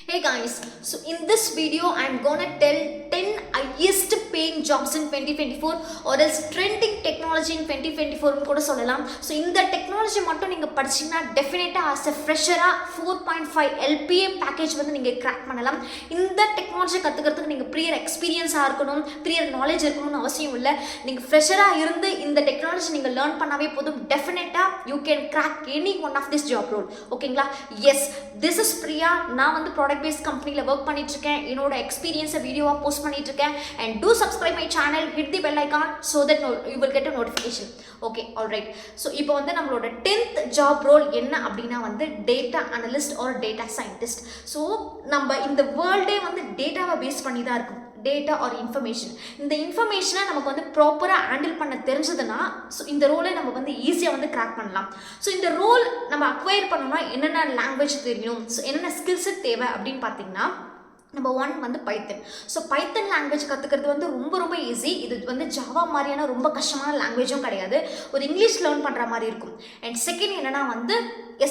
Hey guys, so in this video I'm gonna tell 10 highest paying jobs in 2024 or else trending technology in 2024 னு கூட சொல்லலாம். So இந்த technology மட்டும் நீங்க படிச்சீங்கன்னா டெஃபினட்டா as a fresher 4.5 LPA package வந்து நீங்க கிராக் பண்ணலாம். இந்த டெக்னாலஜி கத்துக்கிறதுக்கு நீங்க ப்ரியர் எக்ஸ்பீரியன்ஸா இருக்கணும், ப்ரியர் நாலேஜ் இருக்கணும்னு அவசியம் இல்லை. நீங்க ஃப்ரெஷரா இருந்து இந்த டெக்னாலஜி நீங்க லேர்ன் பண்ணாவே போதும். டெஃபினட்டா you can crack any one of this job role. ஓகேங்களா? Yes, this is Priya. நான் வந்து ப்ராடக்ட் பேஸ்ட் கம்பெனியில் ஒர்க் பண்ணிட்டு இருக்கேன். என்னோட எக்ஸ்பீரியன்ஸை வீடியோவாக போஸ்ட் பண்ணிட்டு இருக்கேன். And to subscribe my channel, hit the bell icon so that you will get a notification. Okay, alright. So இப்போ வந்து நம்மளோட 10th ஜாப் ரோல் என்ன அப்படின்னா வந்து data analyst or data scientist. So நம்ம இந்த வேர்ல்டே வந்து டேட்டாவை பேஸ் பண்ணி தான் இருக்கும். டேட்டா ஆர் இன்ஃபர்மேஷன், இந்த இன்ஃபர்மேஷனை நமக்கு வந்து ப்ராப்பராக ஹேண்டில் பண்ண தெரிஞ்சதுன்னா ஸோ இந்த ரோலை நம்ம வந்து ஈஸியாக வந்து கிராக் பண்ணலாம். ஸோ இந்த ரோல் நம்ம அக்வயர் பண்ணோம்னா என்னென்ன லாங்குவேஜ் தெரியணும், ஸோ என்னென்ன ஸ்கில்ஸு தேவை அப்படின்னு பார்த்தீங்கன்னா நம்பர் 1 வந்து பைத்தன். ஸோ பைத்தன் லாங்குவேஜ் கற்றுக்கிறது வந்து ரொம்ப ஈஸி. இது வந்து ஜாவா மாதிரியான ரொம்ப கஷ்டமான லாங்குவேஜும் கிடையாது. ஒரு இங்கிலீஷ் லேர்ன் பண்ணுற மாதிரி இருக்கும். அண்ட் செகண்ட் என்னென்னா வந்து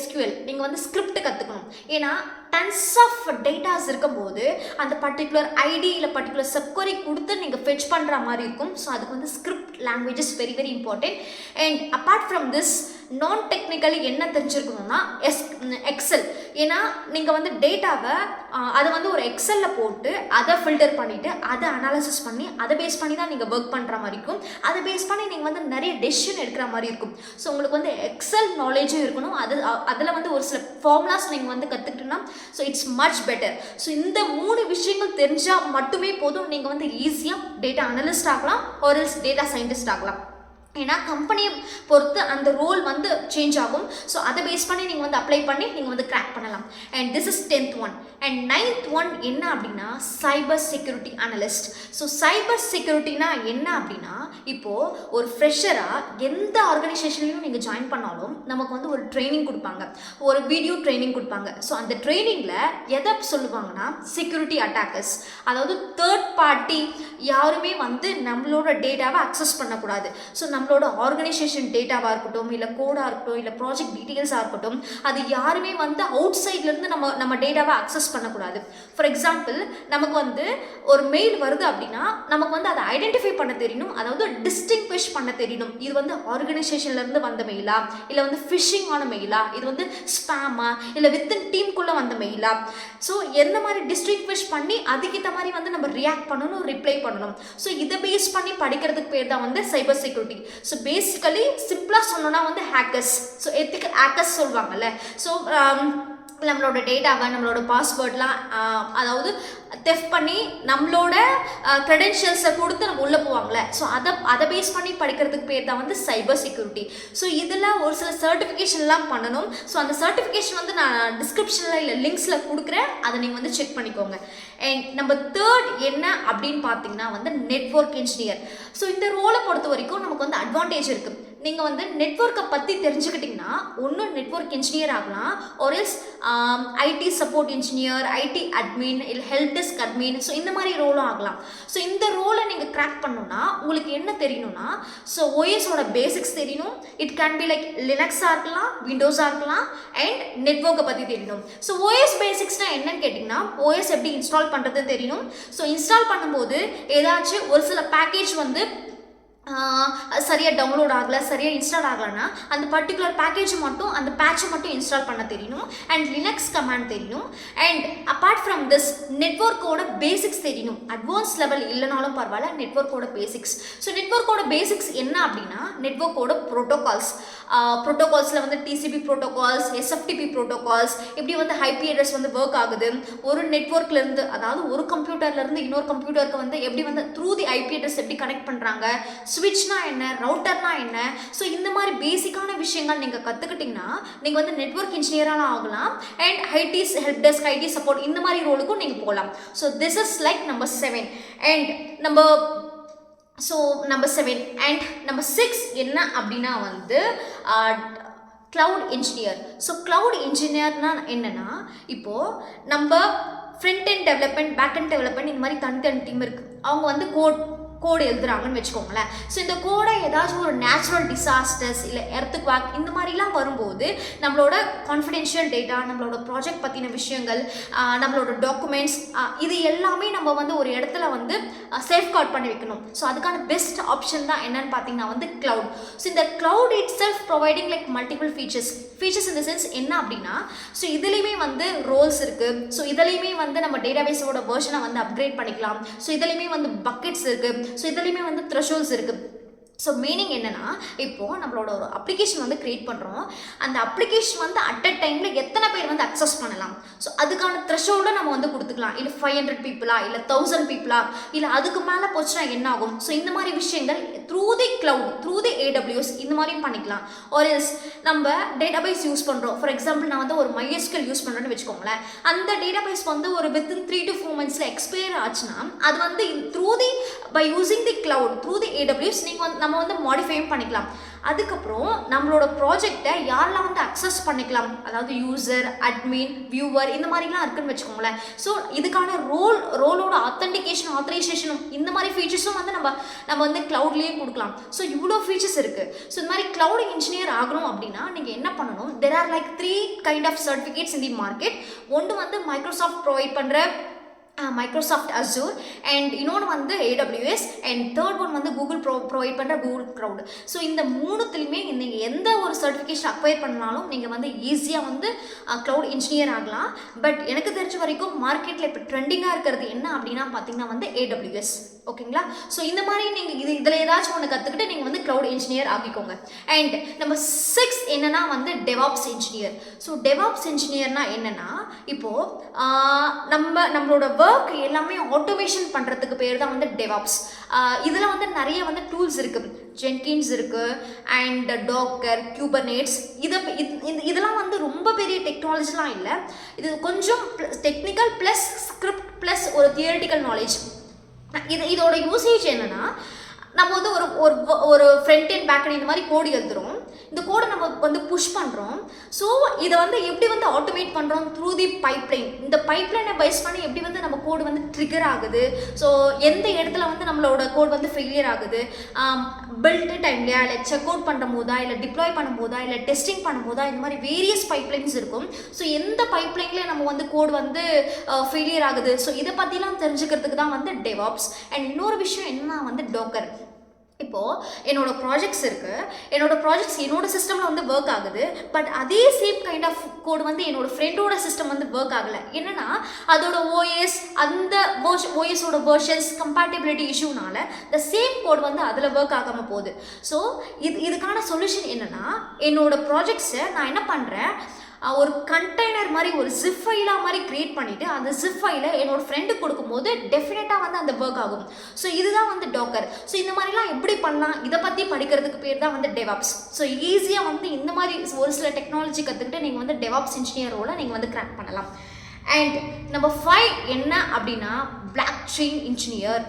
SQL, நீங்கள் வந்து ஸ்கிரிப்ட் கற்றுக்கணும். ஏன்னா டன்ஸ் ஆஃப் டேட்டாஸ் இருக்கும்போது அந்த பர்டிகுலர் ஐடி இல்லை பர்டிகுலர் சப்கொரி கொடுத்து நீங்கள் ஃபெச் பண்ணுற மாதிரி இருக்கும். ஸோ அதுக்கு வந்து script language is very important. And apart from this நான் டெக்னிக்கலி என்ன தெரிஞ்சிருக்கணும்னா எக்ஸல். ஏன்னா நீங்கள் வந்து டேட்டாவை அதை வந்து ஒரு எக்ஸலில் போட்டு அதை ஃபில்டர் பண்ணிவிட்டு அதை அனாலிசிஸ் பண்ணி அதை பேஸ் பண்ணி தான் நீங்கள் ஒர்க் பண்ணுற மாதிரி இருக்கும். அதை பேஸ் பண்ணி நீங்கள் வந்து நிறைய டெசிஷன் எடுக்கிற மாதிரி இருக்கும். ஸோ உங்களுக்கு வந்து எக்ஸல் நாலேஜும் இருக்கணும். அதில் வந்து ஒரு சில ஃபார்முலாஸ் நீங்கள் வந்து கற்றுக்கிட்டோன்னா so it's much better. So இந்த 3 விஷயங்கள் தெரிஞ்சால் மட்டுமே போதும். நீங்கள் வந்து ஈஸியாக டேட்டா அனலிஸ்ட் ஆகலாம் ஆர் எல்ஸ் டேட்டா சயின்டிஸ்ட் ஆகலாம். ஏன்னா கம்பெனியை பொறுத்து அந்த ரோல் வந்து சேஞ்ச் ஆகும். ஸோ அதை பேஸ் பண்ணி நீங்கள் வந்து அப்ளை பண்ணி நீங்கள் வந்து கிராக் பண்ணலாம். And this is 10th one. And 9th one என்ன அப்படின்னா சைபர் செக்யூரிட்டி அனலிஸ்ட். ஸோ சைபர் செக்யூரிட்டினா என்ன அப்படின்னா இப்போது ஒரு ஃப்ரெஷராக எந்த ஆர்கனைசேஷன்லையும் நீங்கள் ஜாயின் பண்ணாலும் நமக்கு வந்து ஒரு ட்ரைனிங் கொடுப்பாங்க, ஒரு வீடியோ ட்ரைனிங் கொடுப்பாங்க. ஸோ அந்த ட்ரைனிங்கில் எதை சொல்லுவாங்கன்னா செக்யூரிட்டி அட்டாக்கர்ஸ், அதாவது தேர்ட் பார்ட்டி யாருமே வந்து நம்மளோட டேட்டாவை அக்சஸ் பண்ணக்கூடாது. ஸோ நம்மளோட ஆர்கனைசேஷன் டேட்டாவாக இருக்கட்டும், இல்லை கோடாக இருக்கட்டும், இல்லை ப்ராஜெக்ட் டீட்டெயில்ஸாக இருக்கட்டும், அது யாருமே வந்து அவுட் சைட்லேருந்து நம்ம டேட்டாவை அக்சஸ் பண்ணக்கூடாது. ஃபார் எக்ஸாம்பிள் நமக்கு வந்து ஒரு மெயில் வருது அப்படின்னா நமக்கு வந்து அதை ஐடென்டிஃபை பண்ண தெரியணும், அதாவது டிஸ்டிங்விஷ் பண்ண தெரியணும். இது வந்து ஆர்கனைசேஷன்லேருந்து வந்த மெயிலா, இல்லை வந்து ஃபிஷிங் ஆன மெயிலா, இது வந்து ஸ்பேமா, இல்லை வித்தின் டீமுக்குள்ளே வந்த மெயிலா. ஸோ எந்த மாதிரி டிஸ்டிங்விஷ் பண்ணி அதுக்கேற்ற மாதிரி வந்து நம்ம ரியாக்ட் பண்ணணும், ரிப்ளை பண்ணணும். ஸோ இதை பேஸ் பண்ணி படிக்கிறதுக்கு பேர் தான் வந்து சைபர் செக்யூரிட்டி. ஸோ பேசிக்கலி சிம்பிளாக சொன்னோன்னா வந்து ஹேக்கர்ஸ். ஸோ எத்திக்கல் ஹேக்கர்ஸ் சொல்லுவாங்கல்ல. ஸோ நம்மளோட டேட்டாவை, நம்மளோட பாஸ்வேர்ட்லாம் அதாவது தெஃப்ட் பண்ணி நம்மளோட க்ரெடென்ஷியல்ஸை கொடுத்து நம்ம உள்ளே போவாங்களே. ஸோ அதை பேஸ் பண்ணி படிக்கிறதுக்கு பேர் தான் வந்து சைபர் செக்யூரிட்டி. ஸோ இதில் ஒரு சில சர்டிஃபிகேஷன்லாம் பண்ணணும். ஸோ அந்த சர்டிஃபிகேஷன் வந்து நான் டிஸ்கிரிப்ஷனில் இல்லை லிங்க்ஸில் கொடுக்குறேன், அதை நீங்கள் வந்து செக் பண்ணிக்கோங்க. அண்ட் நம்பர் 3 என்ன அப்படின்னு பார்த்தீங்கன்னா வந்து நெட்வொர்க் இன்ஜினியர். ஸோ இந்த ரோலை பொறுத்த வரைக்கும் நமக்கு வந்து அட்வான்டேஜ் இருக்குது. நீங்கள் வந்து நெட்வொர்க்கை பற்றி தெரிஞ்சுக்கிட்டிங்கன்னா ஒன்று நெட்வொர்க் இன்ஜினியர் ஆகலாம், ஒரு else IT support engineer, IT admin, இல்லை ஹெல்ப் டெஸ்க் அட்மின். ஸோ இந்த மாதிரி ரோலும் ஆகலாம். ஸோ இந்த ரோலை நீங்கள் கிராக் பண்ணணும்னா உங்களுக்கு என்ன தெரியணும்னா ஸோ ஓஎஸோட பேசிக்ஸ் தெரியணும். இட் கேன் பி லைக் லினக்ஸாக இருக்கலாம், விண்டோஸாக இருக்கலாம். அண்ட் நெட்வொர்க்கை பற்றி தெரியணும். ஸோ ஓஎஸ் பேசிக்ஸ்னால் என்னன்னு கேட்டிங்கன்னா ஓஎஸ் எப்படி இன்ஸ்டால் பண்ணுறதுன்னு தெரியணும். ஸோ இன்ஸ்டால் பண்ணும்போது ஏதாச்சும் ஒரு சில பேக்கேஜ் வந்து சரியாக டவுன்லோட் ஆகலை, சரியாக இன்ஸ்டால் ஆகலைன்னா அந்த பர்டிகுலர் பேக்கேஜ் மட்டும், அந்த பேட்சை மட்டும் இன்ஸ்டால் பண்ண தெரியணும். அண்ட் லினக்ஸ் கமாண்ட் தெரியணும். அண்ட் அப்பார்ட் ஃப்ரம் திஸ் நெட்வொர்க்கோட பேசிக்ஸ் தெரியணும். அட்வான்ஸ் லெவல் இல்லைனாலும் பரவாயில்ல, நெட்வொர்க்கோட பேசிக்ஸ். ஸோ நெட்வொர்க்கோட பேசிக்ஸ் என்ன அப்படின்னா நெட்வொர்க்கோட ப்ரோட்டோகால்ஸில் வந்து டிசிபி ப்ரோட்டோகால்ஸ், எஸ்எஃப்டிபி ப்ரோட்டோகால்ஸ், இப்படி வந்து ஐபி அட்ரஸ் வந்து ஒர்க் ஆகுது. ஒரு நெட்வொர்க்லேருந்து, அதாவது ஒரு கம்ப்யூட்டர்லேருந்து இன்னொரு கம்ப்யூட்டருக்கு வந்து எப்படி வந்து த்ரூ தி ஐபி அட்ரஸ் எப்படி கனெக்ட் பண்ணுறாங்க, ஸ்விட்ச்னா என்ன, ரவுட்டர்னா என்ன. ஸோ இந்த மாதிரி பேசிக்கான விஷயங்கள் நீங்கள் கற்றுக்கிட்டிங்கன்னா நீங்கள் வந்து நெட்வொர்க் இன்ஜினியராக ஆகலாம். And IT help desk, IT support இந்த மாதிரி ரோலுக்கும் நீங்கள் போகலாம். So this is like number 7. And number 7 and number 6 என்ன அப்படின்னா வந்து க்ளவுட் இன்ஜினியர். ஸோ க்ளவுட் இன்ஜினியர்னா என்னென்னா இப்போது நம்ம front end development, back end development இந்த மாதிரி தனித்தனி டீம் இருக்குது. அவங்க வந்து கோட் கோடு எழுதுறாங்கன்னு வச்சுக்கோங்களேன். ஸோ இந்த கோடை ஏதாச்சும் ஒரு நேச்சுரல் டிசாஸ்டர்ஸ் இல்லை எர்த்குவாக் இந்த மாதிரிலாம் வரும்போது நம்மளோட கான்ஃபிடென்ஷியல் டேட்டா, நம்மளோட ப்ராஜெக்ட் பற்றின விஷயங்கள், நம்மளோட டாக்குமெண்ட்ஸ், இது எல்லாமே நம்ம வந்து ஒரு இடத்துல வந்து சேஃப்கார்ட் பண்ணி வைக்கணும். ஸோ அதுக்கான பெஸ்ட் ஆப்ஷன் தான் என்னன்னு பார்த்தீங்கன்னா வந்து கிளவுட். ஸோ இந்த cloud it self providing like multiple features இந்த சென்ஸ் என்ன அப்படின்னா, ஸோ இதுலேயுமே வந்து ரோல்ஸ் இருக்குது. ஸோ இதுலேயுமே வந்து நம்ம டேட்டாபேஸோட வெர்ஷனை வந்து அப்கிரேட் பண்ணிக்கலாம். ஸோ இதுலேயுமே வந்து பக்கெட்ஸ் இருக்குது. ஸோ இதுலேயுமே வந்து த்ரெஷோல்ட்ஸ் இருக்குது. ஸோ மீனிங் என்னென்னா, இப்போது நம்மளோட ஒரு அப்ளிகேஷன் வந்து க்ரியேட் பண்ணுறோம். அந்த அப்ளிகேஷன் வந்து அட் அ டைமில் எத்தனை பேர் வந்து அக்சஸ் பண்ணலாம், ஸோ அதுக்கான த்ரெஷோல்டை நம்ம வந்து கொடுத்துக்கலாம். இல்லை 500 பீப்புளா, இல்லை 1000 பீப்புளா, இல்லை அதுக்கு மேலே போச்சுன்னா என்ன ஆகும். ஸோ இந்த மாதிரி விஷயங்கள் through the cloud, through the AWS இந்த மாதிரியும் பண்ணிக்கலாம். ஒரு நம்ம டேட்டாபேஸ் யூஸ் பண்ணுறோம். ஃபார் எக்ஸாம்பிள் நான் வந்து ஒரு MySQL யூஸ் பண்ணுறேன்னு வச்சுக்கோங்களேன். அந்த டேட்டாபேஸ் வந்து ஒரு வித்தின் 3 to 4 months எக்ஸ்பயர் ஆச்சுன்னா அது வந்து through the by using the cloud through the AWS நீங்கள் வந்து நம்ம வந்து மாடிஃபையும் பண்ணிக்கலாம். அதுக்கப்புறம் நம்மளோட ப்ராஜெக்டை யாரெல்லாம் வந்து அக்சஸ் பண்ணிக்கலாம், அதாவது யூசர், அட்மின், வியூவர் இந்த மாதிரிலாம் இருக்குன்னு வச்சுக்கோங்களேன். ஸோ இதுக்கான ரோலோட ஆத்தரைசேஷனும் இந்த மாதிரி ஃபீச்சர்ஸும் வந்து நம்ம வந்து க்ளவுட்லேயே கொடுக்கலாம். ஸோ இவ்வளோ ஃபீச்சர்ஸ் இருக்குது. ஸோ இந்த மாதிரி க்ளவுட் இன்ஜினியர் ஆகணும் அப்படின்னா நீங்கள் என்ன பண்ணணும், there are like 3 kind of certificates in the market. ஒன்று வந்து மைக்ரோசாஃப்ட் ப்ரொவைட் பண்ணுற Microsoft Azure, and இன்னொன்று வந்து AWS, and தேர்ட் ஒன் வந்து கூகுள் ப்ரொவைட் பண்ணுற கூகுள் க்ளவுட். ஸோ இந்த மூணுத்துலையுமே நீங்கள் எந்த ஒரு சர்டிஃபிகேஷன் அக்வயர் பண்ணாலும் நீங்கள் வந்து ஈஸியாக வந்து க்ளவுட் இன்ஜினியர் ஆகலாம். பட் எனக்கு தெரிஞ்ச வரைக்கும் மார்க்கெட்டில் இப்போ ட்ரெண்டிங்காக இருக்கிறது என்ன அப்படின்னா பார்த்தீங்கன்னா வந்து AWS. ஓகேங்களா. ஸோ இந்த மாதிரி நீங்கள் இதில் ஏதாச்சும் ஒன்று கற்றுக்கிட்டு நீங்கள் வந்து க்ளவுட் இன்ஜினியர் ஆகிக்கோங்க. அண்ட் நம்பர் 6 என்னன்னா வந்து டெவாப்ஸ் இன்ஜினியர். ஸோ டெவாப்ஸ் இன்ஜினியர்னா என்னென்னா, இப்போது நம்மளோட ஒர்க் எல்லாமே ஆட்டோமேஷன் பண்ணுறதுக்கு பேர் தான் வந்து டெவாப்ஸ். இதில் வந்து நிறைய வந்து டூல்ஸ் இருக்குது. ஜென்கின்ஸ் இருக்குது, அண்ட் டாக்கர், குபர்னேட்ஸ். இதெல்லாம் வந்து ரொம்ப பெரிய டெக்னாலஜிலாம் இல்லை. இது கொஞ்சம் டெக்னிக்கல் ப்ளஸ் ஸ்கிரிப்ட் ப்ளஸ் ஒரு தியரிட்டிக்கல் நாலேஜ். இதோட யூசேஜ் என்னன்னா, நம்ம வந்து ஒரு ஃப்ரண்ட் அண்ட் பேக் இந்த மாதிரி கோடு எழுதுறோம். இந்த கோடை நம்ம வந்து புஷ் பண்ணுறோம். ஸோ இதை வந்து எப்படி வந்து ஆட்டோமேட் பண்ணுறோம் த்ரூ தி பைப்லைன். இந்த பைப்லைனை பேஸ் பண்ணி எப்படி வந்து நம்ம கோடு வந்து ட்ரிகர் ஆகுது, ஸோ எந்த இடத்துல வந்து நம்மளோட கோட் வந்து ஃபெயிலியர் ஆகுது, பில்ட் டைம்லையா, இல்லை செக் அவுட் பண்ணும் போதா, இல்லை டிப்ளாய் பண்ணும் போதா, இல்லை டெஸ்டிங் பண்ணும் போதா, இந்த மாதிரி வேரியஸ் பைப்லைன்ஸ் இருக்கும். ஸோ எந்த பைப்லைன்லேயே நம்ம வந்து கோடு வந்து ஃபெயிலியர் ஆகுது, ஸோ இதை பற்றிலாம் தெரிஞ்சுக்கிறதுக்கு தான் வந்து டெவாப்ஸ். அண்ட் இன்னொரு விஷயம் என்னன்னா வந்து டாக்கர். இப்போது என்னோட ப்ராஜெக்ட்ஸ் இருக்குது. என்னோட சிஸ்டமில் வந்து ஒர்க் ஆகுது. பட் அதே சேம் கைண்ட் ஆஃப் கோடு வந்து என்னோட ஃப்ரெண்டோட சிஸ்டம் வந்து ஒர்க் ஆகலை. என்னென்னா அதோட ஓஎஸ், அந்த ஓஎஸோட வெர்ஷன்ஸ் கம்பேட்டபிலிட்டி இஷ்யூனால த சேம் கோட் வந்து அதில் ஒர்க் ஆகாமல் போகுது. ஸோ இதுக்கான சொல்யூஷன் என்னென்னா, என்னோட ப்ராஜெக்ட்ஸை நான் என்ன பண்ணுறேன், ஒரு கண்டெய்னர் மாதிரி ஒரு ஜிப் ஃபைலாக மாதிரி க்ரியேட் பண்ணிவிட்டு அந்த ஜிப் ஃபைலை என்னோடய ஃப்ரெண்டுக்கு கொடுக்கும்போது டெஃபினட்டாக வந்து அந்த ஒர்க் ஆகும். ஸோ இதுதான் வந்து டாக்கர். ஸோ இந்த மாதிரிலாம் எப்படி பண்ணலாம், இதை பற்றி படிக்கிறதுக்கு பேர் தான் வந்து டெவாப்ஸ். ஸோ ஈஸியாக வந்து இந்த மாதிரி ஒரு சில டெக்னாலஜி கற்றுக்கிட்டு நீங்கள் வந்து டெவாப்ஸ் இன்ஜினியரோட நீங்கள் வந்து கிராக் பண்ணலாம். அண்ட் நம்பர் 5 என்ன அப்படின்னா block chain engineer.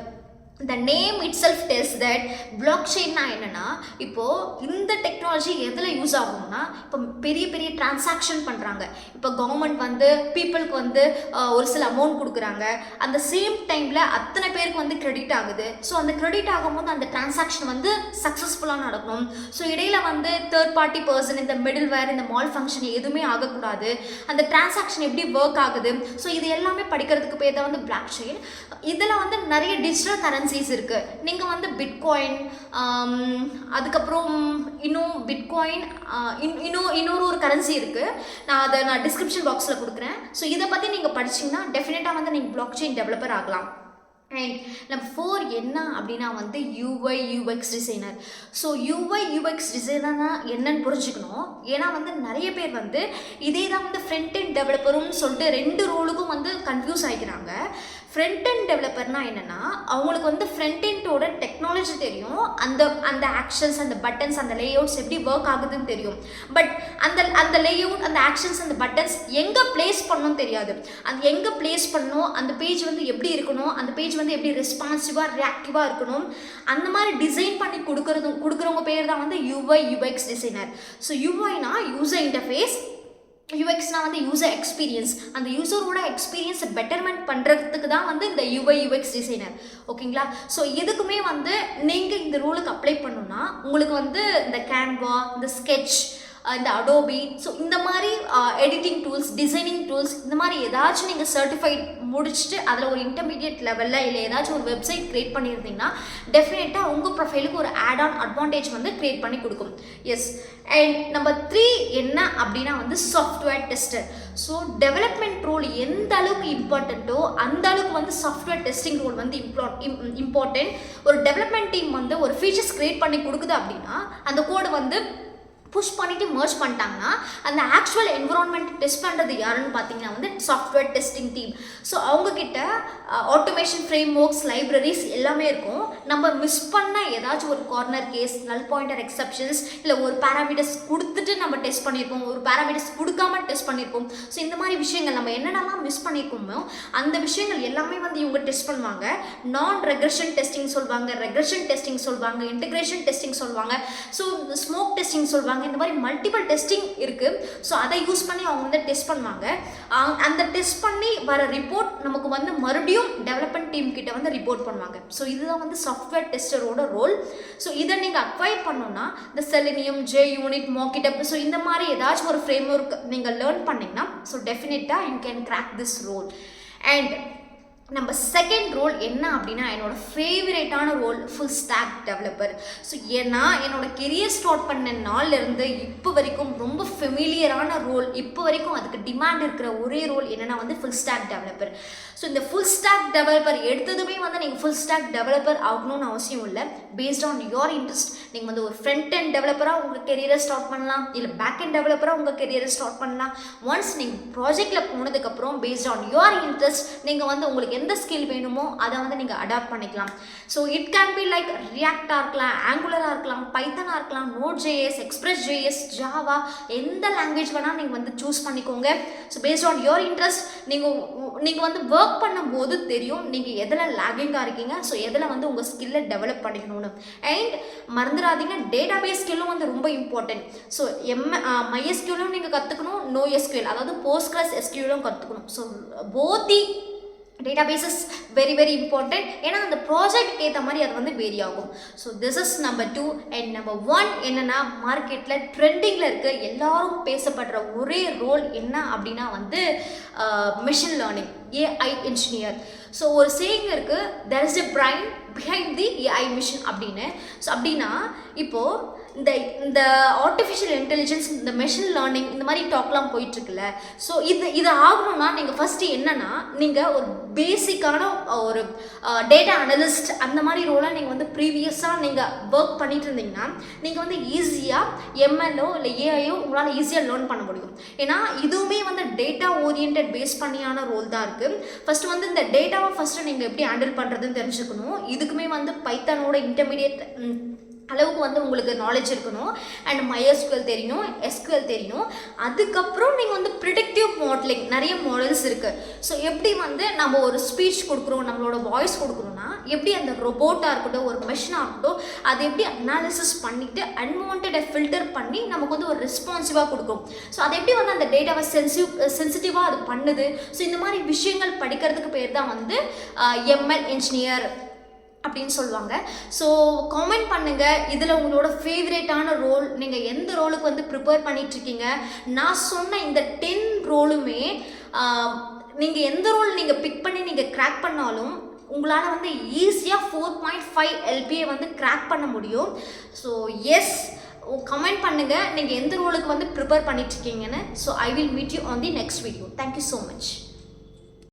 The name itself tells that blockchain-னா என்னென்னா, இப்போது இந்த டெக்னாலஜி எதில் யூஸ் ஆகும்னா, இப்போ பெரிய பெரிய டிரான்சாக்ஷன் பண்ணுறாங்க. இப்போ கவர்மெண்ட் வந்து பீப்புளுக்கு வந்து ஒரு சில அமௌண்ட் கொடுக்குறாங்க. அந்த சேம் டைமில் அத்தனை பேருக்கு வந்து கிரெடிட் ஆகுது. ஸோ அந்த கிரெடிட் ஆகும்போது அந்த டிரான்சாக்ஷன் வந்து சக்ஸஸ்ஃபுல்லாக நடக்கணும். ஸோ இடையில் வந்து தேர்ட் பார்ட்டி பர்சன், இந்த மிடில் வேர், இந்த மால் ஃபங்க்ஷன் எதுவுமே ஆகக்கூடாது. அந்த டிரான்சாக்ஷன் எப்படி ஒர்க் ஆகுது, ஸோ இது எல்லாமே படிக்கிறதுக்கு பேர் தான் வந்து பிளாக் செயின். இதில் வந்து நிறைய டிஜிட்டல் கரன்சிஸ் இருக்குது. நீங்கள் வந்து பிட்காயின், அதுக்கப்புறம் இன்னும் பிட்காயின், இன்னொரு கரன்சி இருக்குது. நான் டிஸ்கிரிப்ஷன் பாக்ஸில் கொடுக்குறேன். ஸோ இதை பற்றி நீங்கள் படிச்சிங்கன்னா டெஃபினட்டாக வந்து நீங்கள் பிளாக் செயின் டெவலப்பர் ஆகலாம். அண்ட் நம்பர் 4 என்ன அப்படின்னா வந்து UI UX designer. So UI UX டிசைனர்னா என்னன்னு புரிஞ்சுக்கணும். ஏன்னா வந்து நிறைய பேர் வந்து இதே தான் வந்து ஃப்ரண்ட் அண்ட் டெவலப்பரும் சொல்லிட்டு 2 ரோலுக்கும் வந்து கன்ஃபியூஸ் ஆகிக்கிறாங்க. ஃப்ரண்ட் அண்ட் டெவலப்பர்னா என்னென்னா, அவங்களுக்கு வந்து ஃப்ரண்ட் எண்டோட டெக்னாலஜி தெரியும், அந்த ஆக்ஷன்ஸ், அந்த பட்டன்ஸ், அந்த லேஅவுட்ஸ் எப்படி ஒர்க் ஆகுதுன்னு தெரியும். பட் அந்த லேஅவுட், அந்த ஆக்ஷன்ஸ், அந்த பட்டன்ஸ் எங்கே பிளேஸ் பண்ணணும்னு தெரியாது. அந்த எங்கே பிளேஸ் பண்ணணும், அந்த பேஜ் வந்து எப்படி இருக்கணும், அந்த பேஜ் வந்து எப்படி ரெஸ்பான்சிவாக ரியாக்டிவாக இருக்கணும், அந்த மாதிரி டிசைன் பண்ணி கொடுக்குறவங்க பேர் தான் வந்து UI UX டிசைனர். ஸோ UIனா யூசர் இன்டர்ஃபேஸ், யூஎக்ஸ்னால் வந்து யூசர் எக்ஸ்பீரியன்ஸ், அந்த யூசரோட எக்ஸ்பீரியன்ஸை பெட்டர்மெண்ட் பண்ணுறதுக்கு தான் வந்து இந்த யூஐ யூஎக்ஸ் டிசைனர். ஓகேங்களா? ஸோ இதுக்குமே வந்து நீங்கள் இந்த ரூலுக்கு அப்ளை பண்ணணும்னா உங்களுக்கு வந்து இந்த கேன்வா, இந்த ஸ்கெட்ச், இந்த அடோபி, ஸோ இந்த மாதிரி எடிட்டிங் டூல்ஸ், டிசைனிங் டூல்ஸ், இந்த மாதிரி ஏதாச்சும் நீங்கள் சர்டிஃபைட் முடிச்சுட்டு அதில் ஒரு இன்டர்மீடியட் லெவலில் இல்லை ஏதாச்சும் ஒரு வெப்சைட் க்ரியேட் பண்ணியிருந்தீங்கன்னா டெஃபினட்டாக உங்கள் ப்ரொஃபைலுக்கு ஒரு ஆட் ஆன் அட்வான்டேஜ் வந்து க்ரியேட் பண்ணி கொடுக்கும். எஸ். அண்ட் நம்பர் 3 என்ன அப்படின்னா வந்து software tester. So development role எந்த அளவுக்கு இம்பார்ட்டண்ட்டோ அந்த அளவுக்கு வந்து சாஃப்ட்வேர் டெஸ்டிங் ரோல் வந்து இம்பார்ட்டன்ட். ஒரு டெவலப்மெண்ட் டீம் வந்து ஒரு ஃபீச்சர்ஸ் க்ரியேட் பண்ணி கொடுக்குது அப்படின்னா அந்த கோடு வந்து புஷ் பண்ணிவிட்டு மர்ஜ் பண்ணிட்டாங்கன்னா அந்த ஆக்சுவல் என்விரான்மெண்ட் டெஸ்ட் பண்ணுறது யாருன்னு பார்த்தீங்கன்னா வந்து சாஃப்ட்வேர் டெஸ்டிங் டீம். ஸோ அவங்கக்கிட்ட ஆட்டோமேஷன் ஃப்ரேம் ஒர்க்ஸ், லைப்ரரிஸ் எல்லாமே இருக்கும். நம்ம மிஸ் பண்ண ஏதாச்சும் ஒரு corner case, null pointer exceptions, இல்லை ஒரு பேராமீட்டர்ஸ் கொடுத்துட்டு நம்ம டெஸ்ட் பண்ணியிருப்போம், ஒரு பேராமீட்டர்ஸ் கொடுக்காம டெஸ்ட் பண்ணியிருப்போம். ஸோ இந்த மாதிரி விஷயங்கள் நம்ம என்னென்னலாம் மிஸ் பண்ணியிருக்கோமோ அந்த விஷயங்கள் எல்லாமே வந்து இவங்க டெஸ்ட் பண்ணுவாங்க. நான் ரெக்ரெஷன் டெஸ்டிங் சொல்லுவாங்க, ரெக்ரெஷன் டெஸ்டிங் சொல்லுவாங்க, இன்டெகிரேஷன் டெஸ்டிங் சொல்லுவாங்க, ஸோ ஸ்மோக் டெஸ்டிங் சொல்லுவாங்க. இந்த மாதிரி மல்டிபிள் டெஸ்டிங் இருக்குது. ஸோ அதை யூஸ் பண்ணி அவங்க வந்து டெஸ்ட் பண்ணுவாங்க. அந்த டெஸ்ட் பண்ணி வர ரிப்போர்ட் நமக்கு வந்து மறுபடியும் டெவலப்மெண்ட் டீம் கிட்ட வந்து ரிப்போர்ட் பண்ணுவாங்க. ஸோ இதுதான் வந்து சாஃப்ட்வேர் டெஸ்டரோட ரோல். ஸோ இதை நீங்கள் அக்வயர் பண்ணணும்னா இந்த செலினியம், JUnit, மார்க்கெட்டப், ஸோ இந்த மாதிரி ஏதாச்சும் ஒரு ஃப்ரேம் ஒர்க் நீங்கள் லேர்ன் பண்ணிங்கன்னா ஸோ டெஃபினட்டாக you can crack this role. And நம்ம செகண்ட் ரோல் என்ன அப்படின்னா என்னோட ஃபேவரேட்டான role full stack developer. So ஏன்னா என்னோட கெரியர் ஸ்டார்ட் பண்ண நாள்லேருந்து இப்போ வரைக்கும் ரொம்ப ஃபெமிலியரான ரோல், இப்போ வரைக்கும் அதுக்கு டிமாண்ட் இருக்கிற ஒரே ரோல் என்னென்னா வந்து ஃபுல் ஸ்டாக் டெவலப்பர். ஸோ இந்த ஃபுல் ஸ்டாக் டெவலப்பர் எடுத்ததுமே வந்து நீங்கள் ஃபுல் ஸ்டாக் டெவலப்பர் ஆகணும்னு அவசியம் இல்லை. பேஸ்ட் ஆன் யோர் இன்ட்ரெஸ்ட் நீங்கள் வந்து ஒரு ஃப்ரண்ட் அண்ட் டெவலப்பராக உங்கள் கெரியரை ஸ்டார்ட் பண்ணலாம், இல்லை பேக் அண்ட் டெவலப்பராக உங்கள் கெரியரை ஸ்டார்ட் பண்ணலாம். ஒன்ஸ் நீங்கள் ப்ராஜெக்டில் போனதுக்கப்புறம் பேஸ்ட் ஆன் யோர் இன்ட்ரெஸ்ட் நீங்கள் வந்து உங்களுக்கு எந்த ஸ்கில் வேணுமோ அதை வந்து நீங்கள் அடாப்ட் பண்ணிக்கலாம். So it can be like ரியாக்டாக இருக்கலாம், ஆங்குலராக இருக்கலாம், பைத்தனாக இருக்கலாம், Node.js, Express.js, ஜாவா, எந்த லாங்குவேஜ் வேணால் நீங்கள் வந்து சூஸ் பண்ணிக்கோங்க. So based on your interest நீங்கள் வந்து ஒர்க் பண்ணும்போது தெரியும் நீங்கள் எதில் லேகிங்காக இருக்கீங்க, ஸோ எதில் வந்து உங்கள் ஸ்கில்லை டெவலப் பண்ணிக்கணும்னு. அண்ட் மறந்துடாதீங்க டேட்டாபேஸ் ஸ்கில்லும் வந்து ரொம்ப இம்பார்ட்டன்ட். ஸோ MySQL நீங்கள் கற்றுக்கணும், NoSQL அதாவது Postgres SQL கற்றுக்கணும். So both the databases very very important. ஏன்னா அந்த ப்ராஜெக்ட் ஏற்ற மாதிரி அது வந்து வேரி ஆகும். So this is number 2. And number 1 என்னென்னா மார்க்கெட்டில் ட்ரெண்டிங்கில் இருக்க எல்லாரும் பேசப்படுற ஒரே ரோல் என்ன அப்படின்னா வந்து machine learning, AI engineer. So ஒரு சேயிங் இருக்குது, there is a brain behind the AI machine அப்படின்னு. ஸோ அப்படின்னா இப்போது இந்த ஆர்டிஃபிஷியல் இன்டெலிஜென்ஸ், இந்த மெஷின் லேர்னிங், இந்த மாதிரி டாக்லாம் போயிட்டுருக்குல்ல. ஸோ இது ஆகணும்னா நீங்கள் ஃபஸ்ட்டு என்னென்னா நீங்கள் ஒரு பேசிக்கான ஒரு டேட்டா அனலிஸ்ட் அந்த மாதிரி ரோலாக நீங்கள் வந்து ப்ரீவியஸாக நீங்கள் ஒர்க் பண்ணிட்டு இருந்தீங்கன்னா நீங்கள் வந்து ஈஸியாக MLO இல்லை AIயோ உங்களால் ஈஸியாக லேர்ன் பண்ண முடியும். ஏன்னா இதுவுமே வந்து டேட்டா ஓரியன்ட் பேஸ் பண்ணியான ரோல் தான் இருக்குது. ஃபஸ்ட்டு வந்து இந்த டேட்டாவை ஃபஸ்ட்டு நீங்கள் எப்படி ஹேண்டில் பண்ணுறதுன்னு தெரிஞ்சுக்கணும். இதுக்குமே வந்து பைத்தானோட இன்டர்மீடியட் அளவுக்கு வந்து உங்களுக்கு நாலேஜ் இருக்கணும். அண்ட் MySQL தெரியணும், SQL தெரியணும். அதுக்கப்புறம் நீங்கள் வந்து ப்ரிடிக்டிவ் மாடலிங் நிறைய மாடல்ஸ் இருக்குது. ஸோ எப்படி வந்து நம்ம ஒரு ஸ்பீச் கொடுக்குறோம், நம்மளோட வாய்ஸ் கொடுக்குறோன்னா எப்படி அந்த ரொபோட்டாக இருக்கட்டும், ஒரு மெஷினாக இருக்கட்டும், அதை எப்படி அனாலிசிஸ் பண்ணிவிட்டு அன்வான்டை ஃபில்டர் பண்ணி நமக்கு வந்து ஒரு ரெஸ்பான்சிவாக கொடுக்கும். ஸோ அதை எப்படி வந்து அந்த டேட்டாவை சென்சிட்டிவாக அது பண்ணுது. ஸோ இந்த மாதிரி விஷயங்கள் படிக்கிறதுக்கு பேர் தான் வந்து ML இன்ஜினியர் அப்படின்னு சொல்லுவாங்க. ஸோ காமெண்ட் பண்ணுங்கள் இதில் உங்களோட ஃபேவரேட்டான ரோல், நீங்கள் எந்த ரோலுக்கு வந்து ப்ரிப்பேர் பண்ணிகிட்ருக்கீங்க. நான் சொன்ன இந்த 10 ரோலுமே நீங்கள் எந்த ரோல் நீங்கள் பிக் பண்ணி நீங்கள் கிராக் பண்ணாலும் உங்களால் வந்து ஈஸியாக 4.5 LPA வந்து கிராக் பண்ண முடியும். ஸோ எஸ், கமெண்ட் பண்ணுங்கள் நீங்கள் எந்த ரோலுக்கு வந்து ப்ரிப்பேர் பண்ணிகிட்ருக்கீங்கன்னு. So I will meet you on the next video. Thank you so much.